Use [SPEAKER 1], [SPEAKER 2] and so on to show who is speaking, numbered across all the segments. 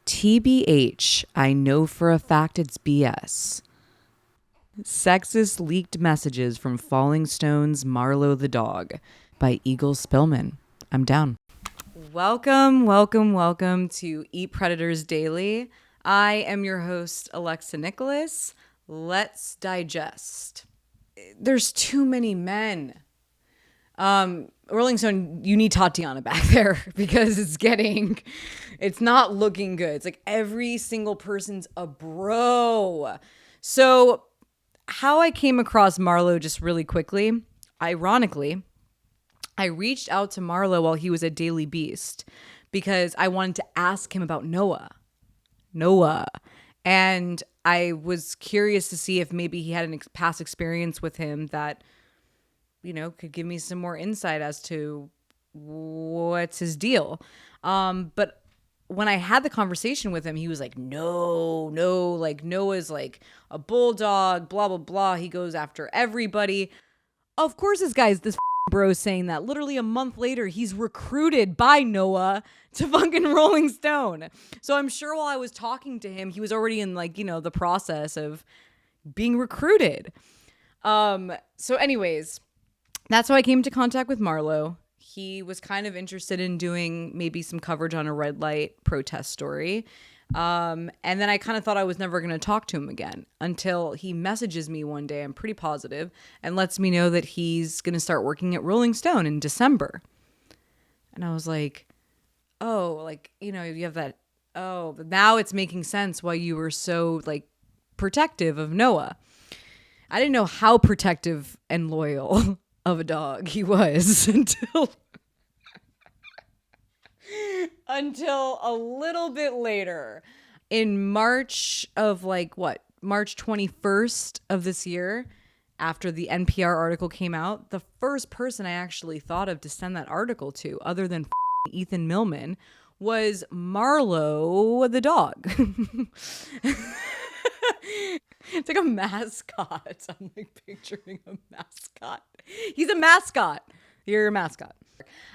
[SPEAKER 1] TBH, I know for a fact it's BS. Sexist leaked messages from Falling Stone's Marlo the dog by Eagle Spillman. I'm down. Welcome to Eat Predators Daily. I am your host, Alexa Nicholas. Let's digest. There's too many men. Rolling Stone, you need Tatiana back there because it's not looking good. It's like every single person's a bro. So how I came across Marlo just really quickly, ironically, I reached out to Marlo while he was at Daily Beast because I wanted to ask him about Noah. And I was curious to see if maybe he had a past experience with him that, you know, could give me some more insight as to what's his deal. But when I had the conversation with him, he was like, no, like Noah's like a bulldog, blah, blah, blah. He goes after everybody. Of course, this bro saying that literally a month later, he's recruited by Noah to fucking Rolling Stone. So I'm sure while I was talking to him, he was already in like, you know, the process of being recruited. So anyways, that's how I came into contact with Marlo. He was kind of interested in doing maybe some coverage on a red light protest story. And then I kind of thought I was never going to talk to him again until he messages me one day, I'm pretty positive, and lets me know that he's going to start working at Rolling Stone in December. And I was like, oh, like, you know, you have that. Oh, but now it's making sense why you were so like protective of Noah. I didn't know how protective and loyal of a dog he was until a little bit later. In March of March 21st of this year, after the NPR article came out, the first person I actually thought of to send that article to, other than Ethan Millman, was Marlo the dog. It's like a mascot. I'm like picturing a mascot. He's a mascot. You're a mascot.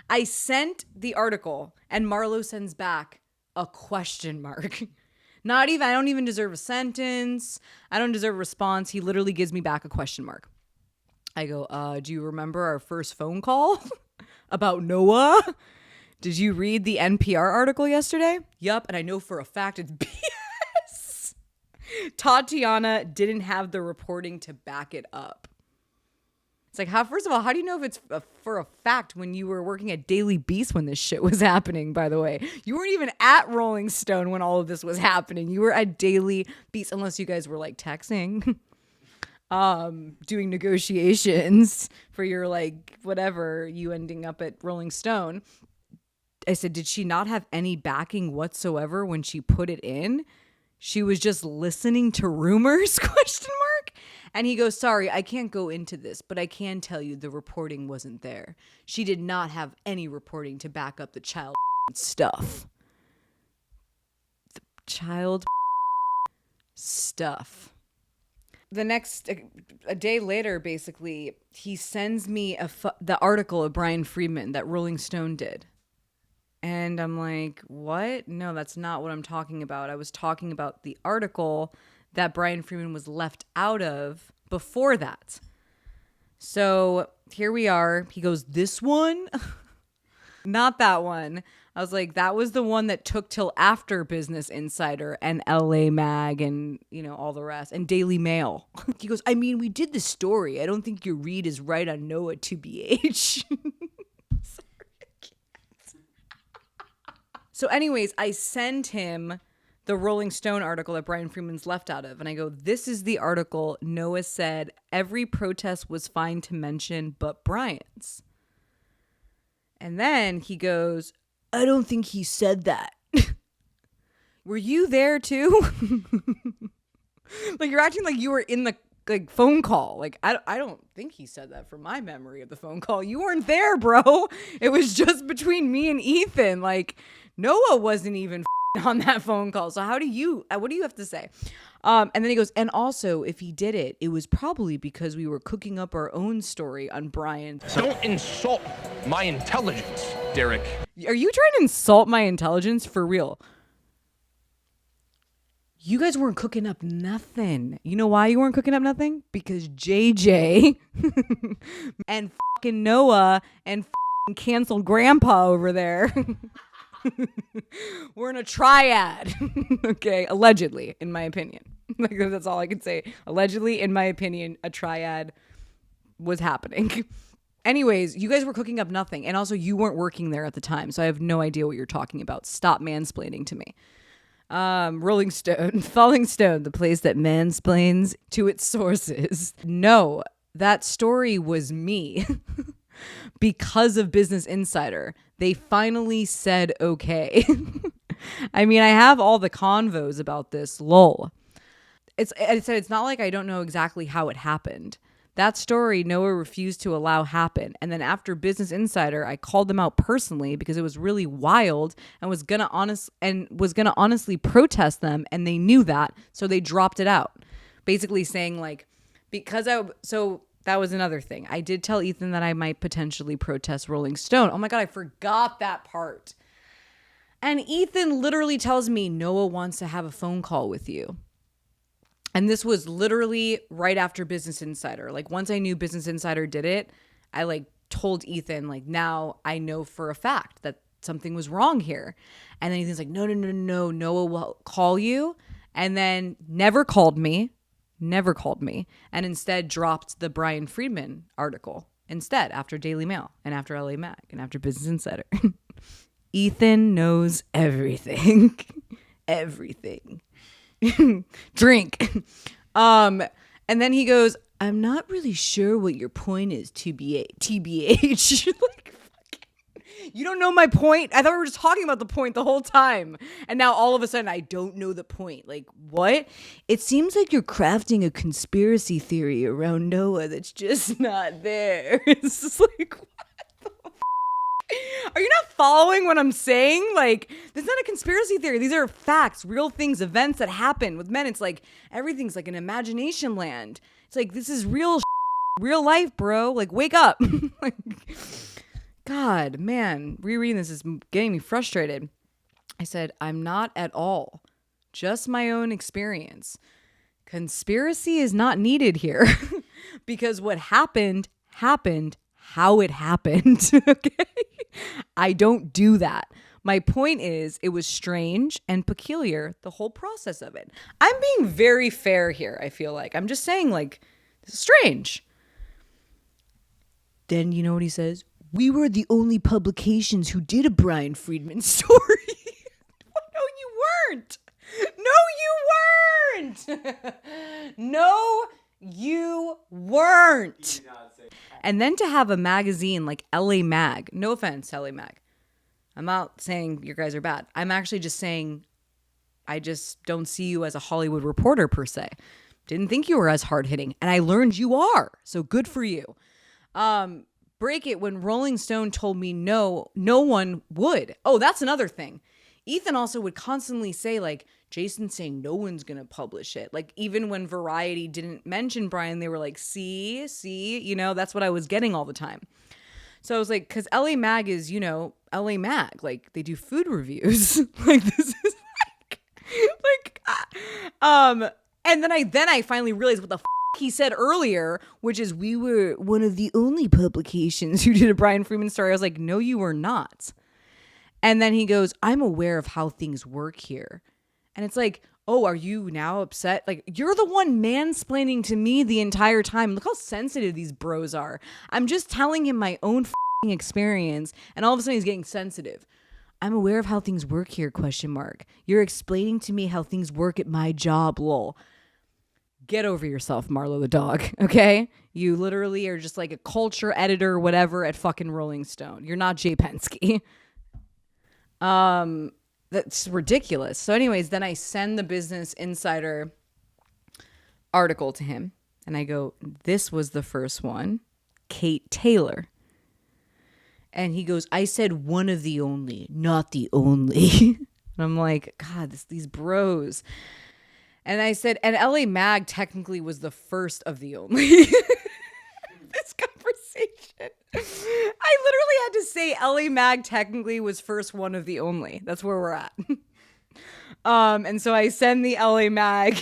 [SPEAKER 1] I sent the article and Marlo sends back a question mark. I don't even deserve a sentence. I don't deserve a response. He literally gives me back a question mark. I go, do you remember our first phone call about Noah? Did you read the NPR article yesterday? Yup. And I know for a fact it's BS. Tatiana didn't have the reporting to back it up. It's like, first of all, how do you know if it's for a fact when you were working at Daily Beast when this shit was happening, by the way? You weren't even at Rolling Stone when all of this was happening. You were at Daily Beast, unless you guys were like texting, doing negotiations for your like whatever, you ending up at Rolling Stone. I said, did she not have any backing whatsoever when she put it in? She was just listening to rumors, ? And he goes, sorry, I can't go into this, but I can tell you the reporting wasn't there. She did not have any reporting to back up the child stuff. The child stuff. A day later, basically, he sends me the article of Bryan Freedman that Rolling Stone did. And I'm like, what? No, that's not what I'm talking about. I was talking about the article that Bryan Freedman was left out of before that. So here we are. He goes, this one? Not that one. I was like, that was the one that took till after Business Insider and LA Mag and, you know, all the rest and Daily Mail. He goes, I mean, we did the story. I don't think your read is right on Noah 2BH. So anyways, I send him the Rolling Stone article that Bryan Freedman's left out of. And I go, this is the article Noah said every protest was fine to mention but Bryan's. And then he goes, I don't think he said that. Were you there too? Like you're acting like you were in the like phone call. Like I don't think he said that from my memory of the phone call. You weren't there, bro. It was just between me and Ethan. Like Noah wasn't even on that phone call. So what do you have to say? And then he goes, and also if he did it, it was probably because we were cooking up our own story on Bryan.
[SPEAKER 2] Don't insult my intelligence, Derek.
[SPEAKER 1] Are you trying to insult my intelligence for real? You guys weren't cooking up nothing. You know why you weren't cooking up nothing? Because JJ and fucking Noah and fucking canceled grandpa over there we're in a triad. Okay, allegedly, in my opinion. Like, that's all I can say. Allegedly, in my opinion, a triad was happening. Anyways, you guys were cooking up nothing. And also, you weren't working there at the time. So I have no idea what you're talking about. Stop mansplaining to me. Rolling Stone, Falling Stone, the place that mansplains to its sources. No, that story was me. Because of Business Insider, they finally said okay. I mean, I have all the convos about this, lol. It's not like I don't know exactly how it happened. That story Noah refused to allow happen. And then after Business Insider, I called them out personally because it was really wild and was gonna honestly protest them, and they knew that, so they dropped it out. Basically saying like, so that was another thing. I did tell Ethan that I might potentially protest Rolling Stone. Oh my God, I forgot that part. And Ethan literally tells me Noah wants to have a phone call with you. And this was literally right after Business Insider. Like, once I knew Business Insider did it, I like told Ethan, like, now I know for a fact that something was wrong here. And then Ethan's like, no, Noah will call you. And then never called me, and instead dropped the Bryan Freedman article instead after Daily Mail and after LA Mag and after Business Insider. Ethan knows everything. Everything. Drink. And then he goes, I'm not really sure what your point is, TBH. Like, fucking, you don't know my point? I thought we were just talking about the point the whole time. And now all of a sudden I don't know the point. Like, what? It seems like you're crafting a conspiracy theory around Noah that's just not there. It's just like, what the fuck? Are you not following what I'm saying? Like, this is not a conspiracy theory. These are facts, real things, events that happen with men. It's like everything's like an imagination land. It's like, this is real life, bro. Like, wake up. Like, God, man, rereading this is getting me frustrated. I said, I'm not at all. Just my own experience. Conspiracy is not needed here. Because what happened how it happened. Okay? I don't do that. My point is, it was strange and peculiar, the whole process of it. I'm being very fair here, I feel like. I'm just saying, like, this is strange. Then you know what he says? We were the only publications who did a Bryan Freedman story. No, you weren't. No, you weren't. And then to have a magazine like LA Mag, no offense, LA Mag. I'm not saying you guys are bad. I'm actually just saying I just don't see you as a Hollywood reporter per se. Didn't think you were as hard hitting. And I learned you are. So good for you. Break it when Rolling Stone told me no one would. Oh, that's another thing. Ethan also would constantly say, like, Jason's saying no one's going to publish it. Like, even when Variety didn't mention Bryan, they were like, see, you know, that's what I was getting all the time. So I was like, because LA Mag is, you know, LA Mag. Like, they do food reviews. Like, this is and then I finally realized what the he said earlier, which is we were one of the only publications who did a Bryan Freedman story. I was like, no, you were not. And then he goes, I'm aware of how things work here. And it's like, oh, are you now upset? Like, you're the one mansplaining to me the entire time. Look how sensitive these bros are. I'm just telling him my own experience. And all of a sudden he's getting sensitive. I'm aware of how things work here, ? You're explaining to me how things work at my job, lol. Get over yourself, Marlo the dog, okay? You literally are just like a culture editor or whatever at fucking Rolling Stone. You're not Jay Penske. That's ridiculous. So anyways, then I send the Business Insider article to him and I go, this was the first one, Kate Taylor. And he goes, I said one of the only, not the only. And I'm like, God, these bros. And I said, and LA Mag technically was the first of the only. This conversation. I literally had to say LA Mag technically was first one of the only. That's where we're at. And so I send the LA Mag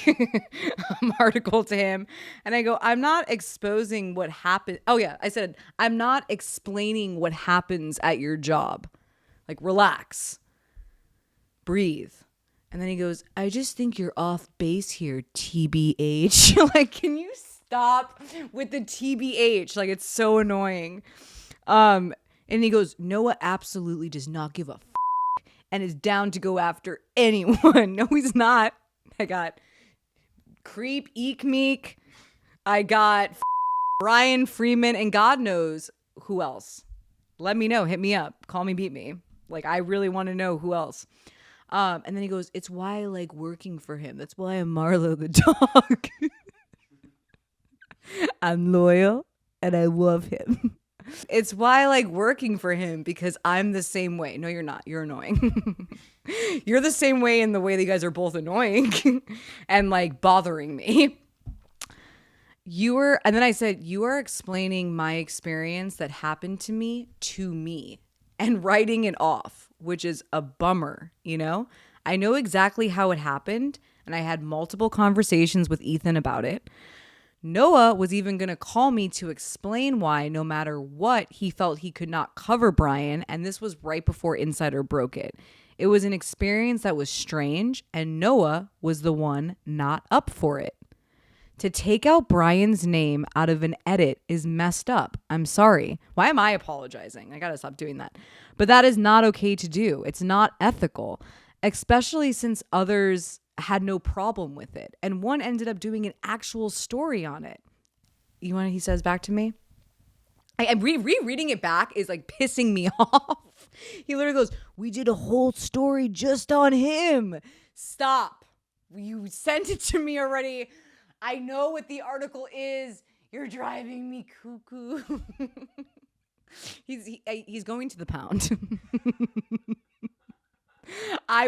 [SPEAKER 1] article to him and I go, I'm not exposing what happened. Oh yeah. I said, I'm not explaining what happens at your job. Like, relax, breathe. And then he goes, I just think you're off base here, TBH. Like, can you stop with the TBH? Like, it's so annoying. And he goes, Noah absolutely does not give a and is down to go after anyone. No, he's not. I got Creep, Eek Meek. I got Bryan Freedman, and God knows who else. Let me know. Hit me up. Call me, beat me. Like, I really want to know who else. And then he goes, it's why I like working for him. That's why I'm Marlo the dog. I'm loyal and I love him. It's why I like working for him, because I'm the same way. No, you're not. You're annoying. You're the same way in the way that you guys are both annoying and like bothering me. And then I said, you are explaining my experience that happened to me and writing it off, which is a bummer, you know? I know exactly how it happened, and I had multiple conversations with Ethan about it. Noah was even going to call me to explain why, no matter what, he felt he could not cover Bryan, and this was right before Insider broke it. It was an experience that was strange, and Noah was the one not up for it. To take out Bryan's name out of an edit is messed up. I'm sorry. Why am I apologizing? I gotta stop doing that. But that is not okay to do. It's not ethical, especially since others had no problem with it. And one ended up doing an actual story on it. You want what he says back to me? I'm rereading it back is like pissing me off. He literally goes, we did a whole story just on him. Stop. You sent it to me already. I know what the article is. You're driving me cuckoo. He's going to the pound. I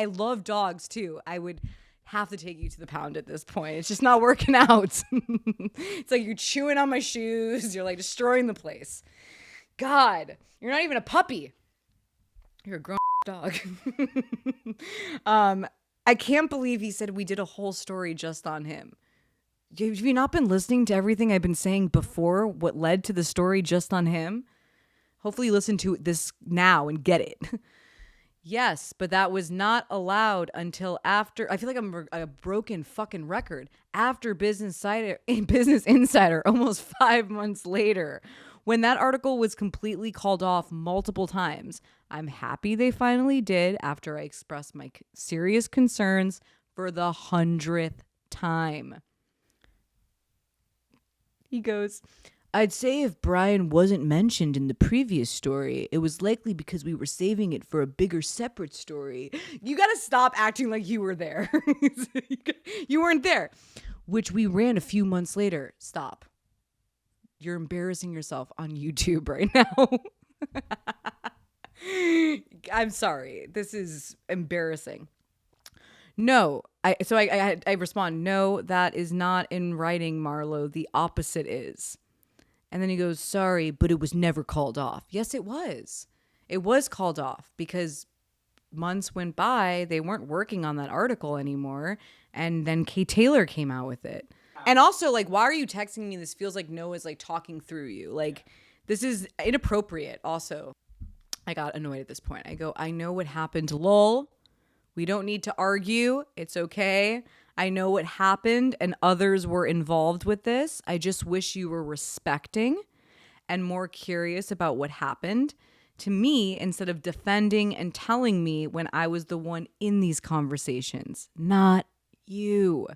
[SPEAKER 1] love dogs too. I would have to take you to the pound at this point. It's just not working out. It's like you're chewing on my shoes. You're like destroying the place. God, you're not even a puppy. You're a grown dog. I can't believe he said we did a whole story just on him. Have you not been listening to everything I've been saying before? What led to the story just on him? Hopefully you listen to this now and get it. Yes, but that was not allowed until after. I feel like I'm a broken fucking record. After Business Insider, almost 5 months later, when that article was completely called off multiple times. I'm happy they finally did after I expressed my serious concerns for the 100th time. He goes, I'd say if Bryan wasn't mentioned in the previous story, it was likely because we were saving it for a bigger separate story. You got to stop acting like you were there. You weren't there. Which we ran a few months later. Stop. You're embarrassing yourself on YouTube right now. I'm sorry. This is embarrassing. No. I respond, no, that is not in writing, Marlo. The opposite is. And then he goes, sorry, but it was never called off. Yes, it was. It was called off because months went by. They weren't working on that article anymore. And then Kay Taylor came out with it. And also, like, why are you texting me? This feels like Noah's, like, talking through you. Like, this is inappropriate also. I got annoyed at this point. I go, I know what happened. Lol. We don't need to argue. It's okay. I know what happened and others were involved with this. I just wish you were respecting and more curious about what happened to me instead of defending and telling me when I was the one in these conversations, not you.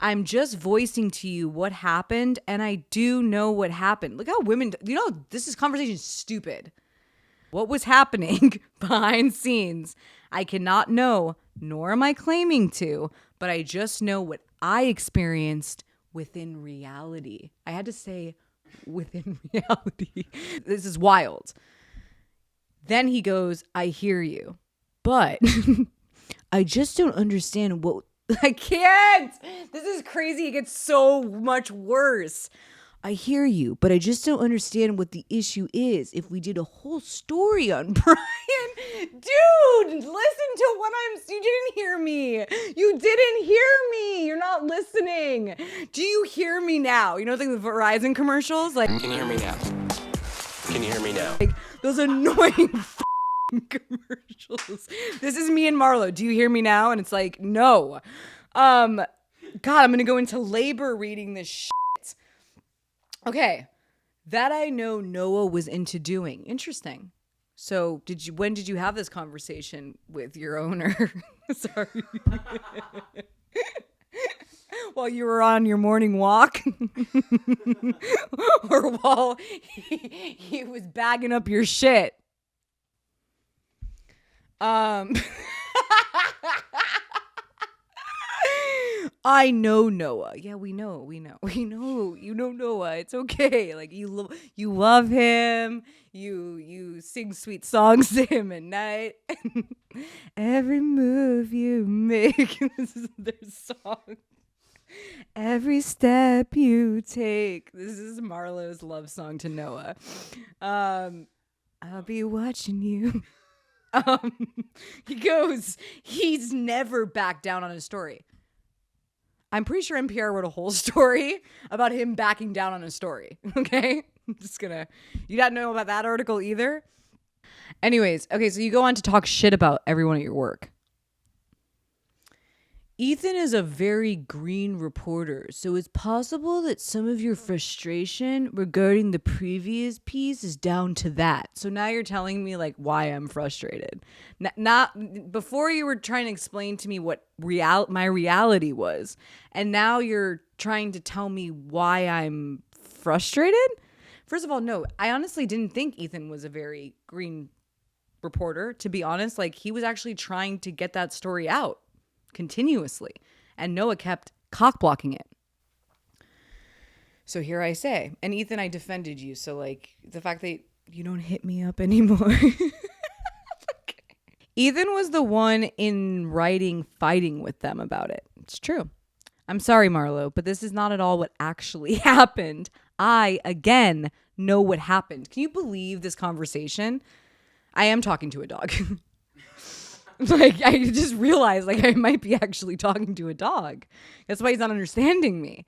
[SPEAKER 1] I'm just voicing to you what happened, and I do know what happened. Look how women, this conversation is stupid. What was happening behind scenes, I cannot know, nor am I claiming to, but I just know what I experienced within reality. I had to say within reality. This is wild. Then he goes, I hear you, but I just don't understand what... I can't. This is crazy. It gets so much worse. I hear you, but I just don't understand what the issue is. If we did a whole story on Bryan, dude, listen to what you didn't hear me. You didn't hear me. You're not listening. Do you hear me now? You know, like the Verizon commercials, like,
[SPEAKER 2] Can you hear me now? Can you hear me now?
[SPEAKER 1] like those annoying commercials. This is me and Marlo. Do you hear me now? And it's like, no. God, I'm gonna go into labor reading this shit. Okay, that I know Noah was into doing. Interesting. So when did you have this conversation with your owner? Sorry. While you were on your morning walk? Or while he was bagging up your shit? I know Noah. Yeah, we know. You know Noah. It's okay. Like you love him. You sing sweet songs to him at night. Every move you make, this is their song. Every step you take. This is Marlo's love song to Noah. I'll be watching you. He goes, he's never backed down on his story. I'm pretty sure NPR wrote a whole story about him backing down on a story. Okay? I'm just gonna, you don't know about that article either? Anyways, okay, so you go on to talk shit about everyone at your work. Ethan is a very green reporter, so it's possible that some of your frustration regarding the previous piece is down to that. So now you're telling me like why I'm frustrated. Not before you were trying to explain to me what my reality was, and now you're trying to tell me why I'm frustrated? First of all, no, I honestly didn't think Ethan was a very green reporter, to be honest. Like he was actually trying to get that story out continuously, and Noah kept cock blocking it. So here I say, and Ethan, I defended you, so like the fact that you don't hit me up anymore. Ethan was the one in writing fighting with them about it. It's true. I'm sorry, Marlo, but this is not at all what actually happened. I again know what happened. Can you believe this conversation? I am talking to a dog. Like, I just realized, like, I might be actually talking to a dog. That's why he's not understanding me.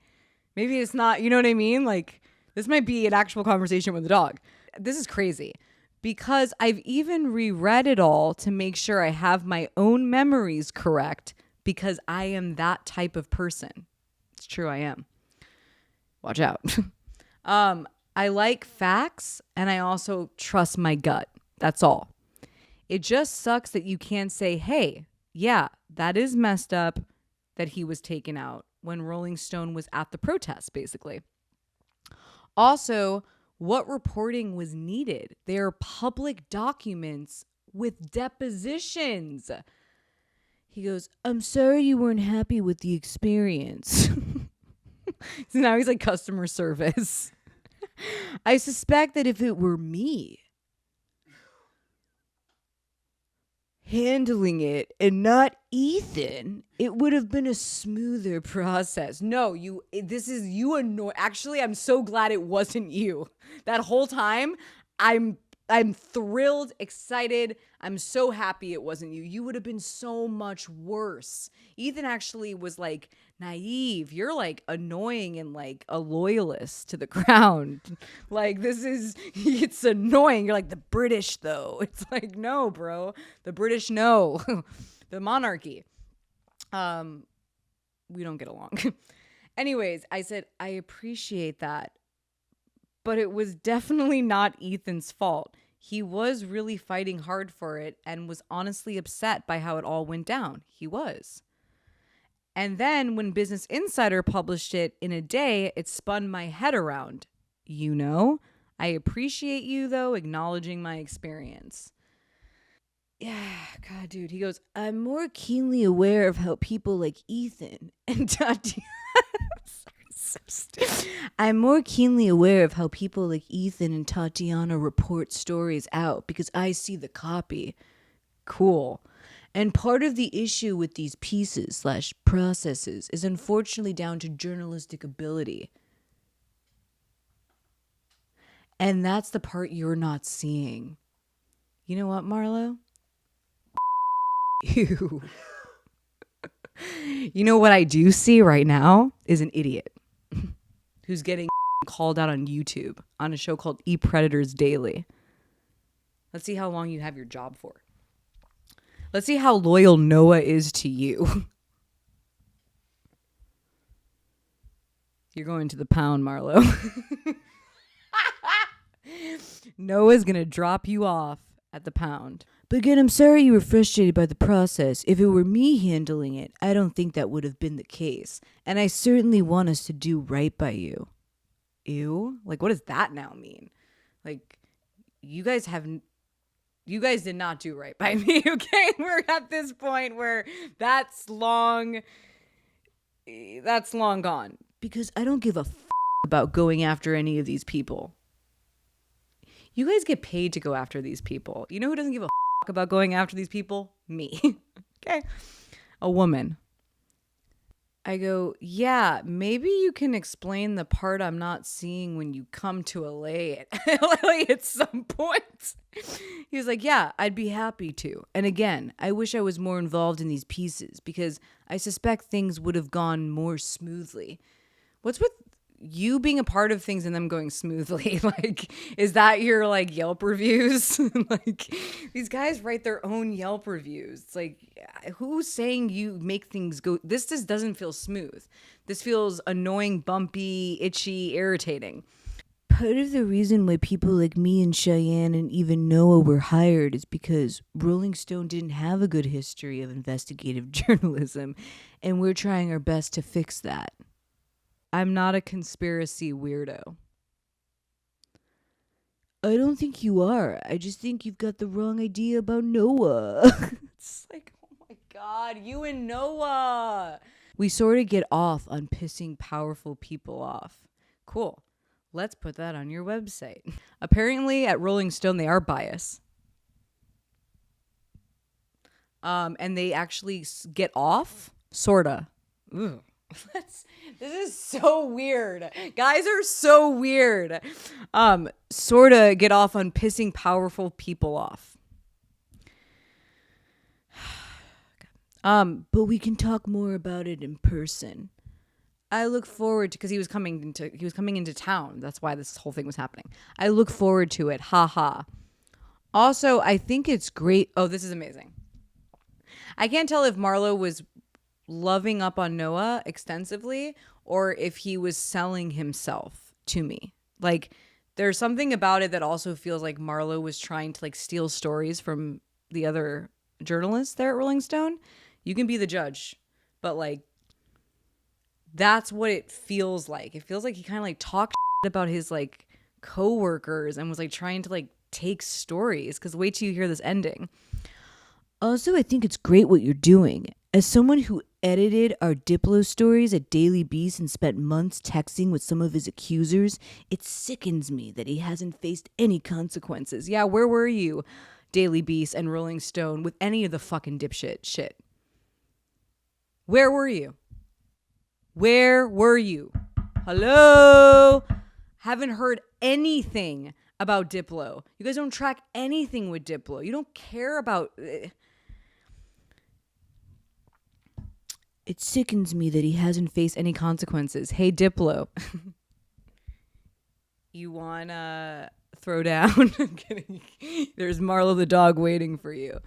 [SPEAKER 1] Maybe it's not, you know what I mean? Like, this might be an actual conversation with a dog. This is crazy. Because I've even reread it all to make sure I have my own memories correct, because I am that type of person. It's true, I am. Watch out. I like facts, and I also trust my gut. That's all. It just sucks that you can't say, hey, yeah, that is messed up that he was taken out when Rolling Stone was at the protest, basically. Also, what reporting was needed? They are public documents with depositions. He goes, I'm sorry you weren't happy with the experience. So now he's like customer service. I suspect that if it were me handling it and not Ethan, it would have been a smoother process. No, this is you annoy. Actually, I'm so glad it wasn't you. That whole time, I'm thrilled, excited. I'm so happy it wasn't you. You would have been so much worse. Ethan actually was like naive. You're like annoying and like a loyalist to the ground. Like it's annoying. You're like the British though. It's like, no, bro. The British, no. The monarchy. We don't get along. Anyways, I said, I appreciate that. But it was definitely not Ethan's fault. He was really fighting hard for it and was honestly upset by how it all went down. He was. And then when Business Insider published it in a day, it spun my head around. You know, I appreciate you, though, acknowledging my experience. Yeah, God, dude. He goes, I'm more keenly aware of how people like Ethan and Tatiana... I'm more keenly aware of how people like Ethan and Tatiana report stories out because I see the copy. Cool. And part of the issue with these pieces / processes is unfortunately down to journalistic ability. And that's the part you're not seeing. You know what, Marlo? You. You know what I do see right now is an idiot who's getting called out on YouTube on a show called E-Predators Daily. Let's see how long you have your job for. Let's see how loyal Noah is to you. You're going to the pound, Marlo. Noah's going to drop you off at the pound. But again, I'm sorry you were frustrated by the process. If it were me handling it, I don't think that would have been the case. And I certainly want us to do right by you. Ew? Like, what does that now mean? Like, you guys did not do right by me, okay? We're at this point where that's long gone. Because I don't give a about going after any of these people. You guys get paid to go after these people. You know who doesn't give a about going after these people? Me. Okay. A woman. I go, yeah, maybe you can explain the part I'm not seeing when you come to LA at some point. He was like, yeah, I'd be happy to. And again, I wish I was more involved in these pieces because I suspect things would have gone more smoothly. What's with you being a part of things and them going smoothly? Like, is that your like Yelp reviews? Like, these guys write their own Yelp reviews. It's like, who's saying you make things go? This just doesn't feel smooth. This feels annoying, bumpy, itchy, irritating. Part of the reason why people like me and Cheyenne and even Noah were hired is because Rolling Stone didn't have a good history of investigative journalism, and we're trying our best to fix that. I'm not a conspiracy weirdo. I don't think you are. I just think you've got the wrong idea about Noah. It's like, oh my God, you and Noah. We sort of get off on pissing powerful people off. Cool. Let's put that on your website. Apparently at Rolling Stone, they are biased. And they actually get off, sorta. Ugh. This is so weird. Guys are so weird. Sorta get off on pissing powerful people off. But we can talk more about it in person. I look forward to, because he was coming into town. That's why this whole thing was happening. I look forward to it. Ha ha. Also, I think it's great. Oh, this is amazing. I can't tell if Marlo was loving up on Noah extensively or if he was selling himself to me. Like, there's something about it that also feels like Marlo was trying to like steal stories from the other journalists there at Rolling Stone. You can be the judge, but like, that's what it feels like. It feels like he kind of like talked about his like coworkers and was like trying to like take stories, because wait till you hear this ending. Also, I think it's great what you're doing. As someone who edited our Diplo stories at Daily Beast and spent months texting with some of his accusers, it sickens me that he hasn't faced any consequences. Yeah, where were you, Daily Beast and Rolling Stone, with any of the fucking dipshit shit? Where were you? Where were you? Hello? Haven't heard anything about Diplo. You guys don't track anything with Diplo. You don't care about... It sickens me that he hasn't faced any consequences. Hey, Diplo. You wanna throw down? I'm kidding. There's Marlo the dog waiting for you.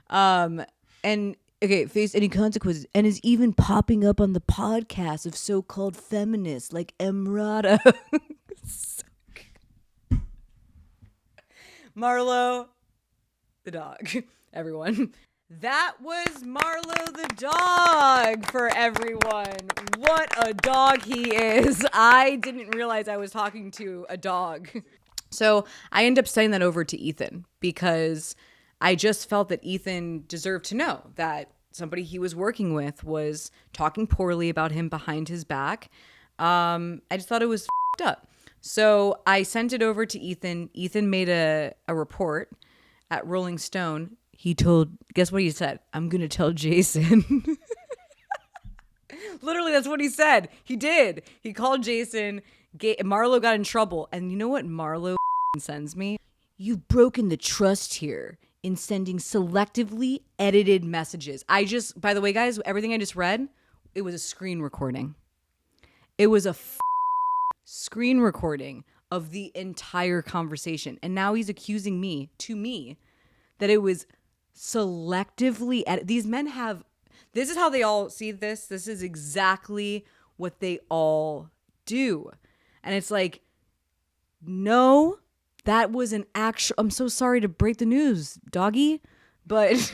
[SPEAKER 1] And okay, faced any consequences, and is even popping up on the podcast of so-called feminists like Emrata. So Marlo the dog, everyone. That was Marlo the dog for everyone. What a dog he is. I didn't realize I was talking to a dog. So I ended up sending that over to Ethan because I just felt that Ethan deserved to know that somebody he was working with was talking poorly about him behind his back. I just thought it was f***ed up. So I sent it over to Ethan. Ethan made a report at Rolling Stone. He told, guess what he said? I'm going to tell Jason. Literally, that's what he said. He did. He called Jason. Marlo got in trouble. And you know what Marlo sends me. You've broken the trust here in sending selectively edited messages. By the way, guys, everything I just read, it was a screen recording. It was a screen recording of the entire conversation. And now he's accusing me, that it was selectively edited. These men have, this is how they all see this. This is exactly what they all do. And it's like, no, that was an actual, I'm so sorry to break the news, doggy, but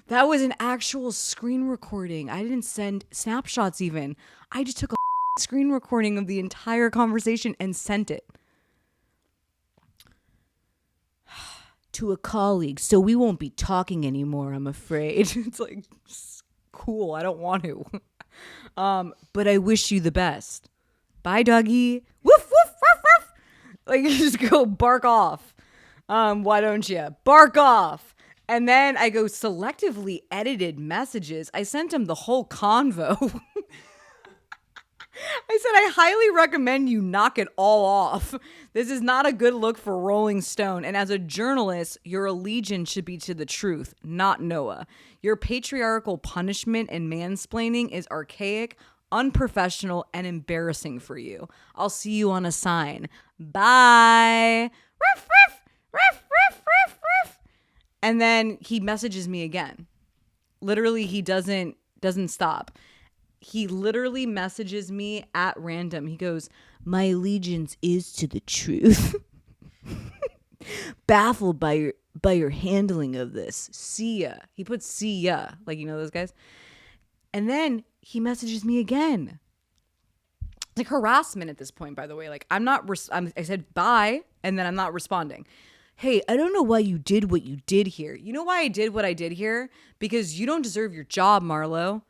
[SPEAKER 1] that was an actual screen recording. I didn't send snapshots even. I just took a screen recording of the entire conversation and sent it to a colleague. So we won't be talking anymore, I'm afraid. It's like, cool, I don't want to. But I wish you the best. Bye, doggy. Woof, woof, woof, woof. Like, you just go bark off. Why don't you? Bark off. And then I go selectively edited messages. I sent him the whole convo. I said, I highly recommend you knock it all off. This is not a good look for Rolling Stone. And as a journalist, your allegiance should be to the truth, not Noah. Your patriarchal punishment and mansplaining is archaic, unprofessional, and embarrassing for you. I'll see you on a sign. Bye. Ruff, ruff, ruff, ruff, ruff, ruff. And then he messages me again. Literally, he doesn't stop. He literally messages me at random. He goes, my allegiance is to the truth. Baffled by your handling of this. See ya. He puts see ya. Like, you know those guys? And then he messages me again. It's like harassment at this point, by the way. Like, I said bye, and then I'm not responding. Hey, I don't know why you did what you did here. You know why I did what I did here? Because you don't deserve your job, Marlo.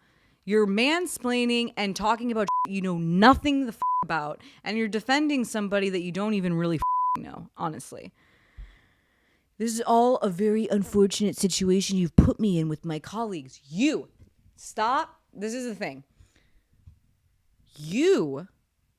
[SPEAKER 1] You're mansplaining and talking about you know nothing about, and you're defending somebody that you don't even really know, honestly. This is all a very unfortunate situation you've put me in with my colleagues. You, stop. This is the thing. You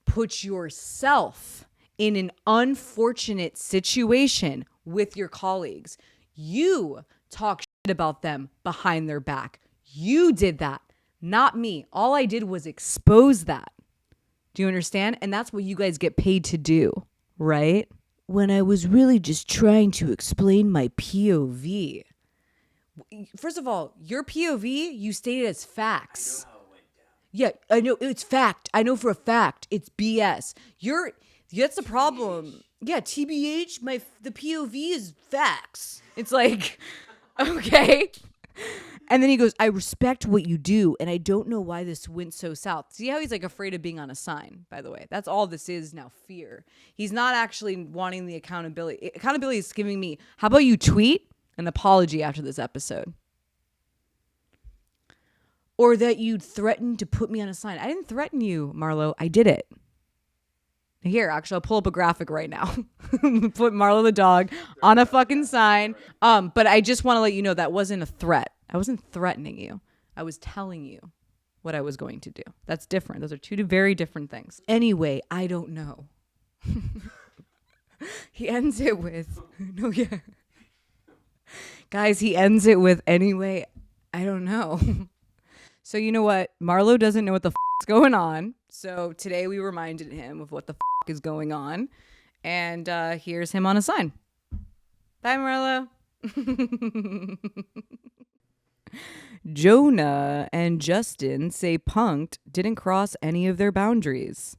[SPEAKER 1] put yourself in an unfortunate situation with your colleagues. You talk shit about them behind their back. You did that. Not me. All I did was expose that. Do you understand? And that's what you guys get paid to do, right? When I was really just trying to explain my POV. First of all, your POV, you stated as facts. I know how it went down. Yeah, I know. It's fact. I know for a fact. It's BS. That's the problem. Yeah, TBH, the POV is facts. It's like, okay. And then he goes, I respect what you do, and I don't know why this went so south. See how he's like afraid of being on a sign, by the way. That's all this is now, fear. He's not actually wanting the accountability. Accountability is giving me, how about you tweet an apology after this episode? Or that you'd threaten to put me on a sign. I didn't threaten you, Marlo. I did it. Here, actually, I'll pull up a graphic right now. Put Marlo the dog on a fucking sign. But I just want to let you know that wasn't a threat. I wasn't threatening you. I was telling you what I was going to do. That's different. Those are two very different things. Anyway, I don't know. He ends it with, no, yeah. Guys, he ends it with, anyway, I don't know. So you know what? Marlo doesn't know what the is going on. So today we reminded him of what the is going on. And here's him on a sign. Bye, Marlo. Jonah and Justin say Punk'd didn't cross any of their boundaries.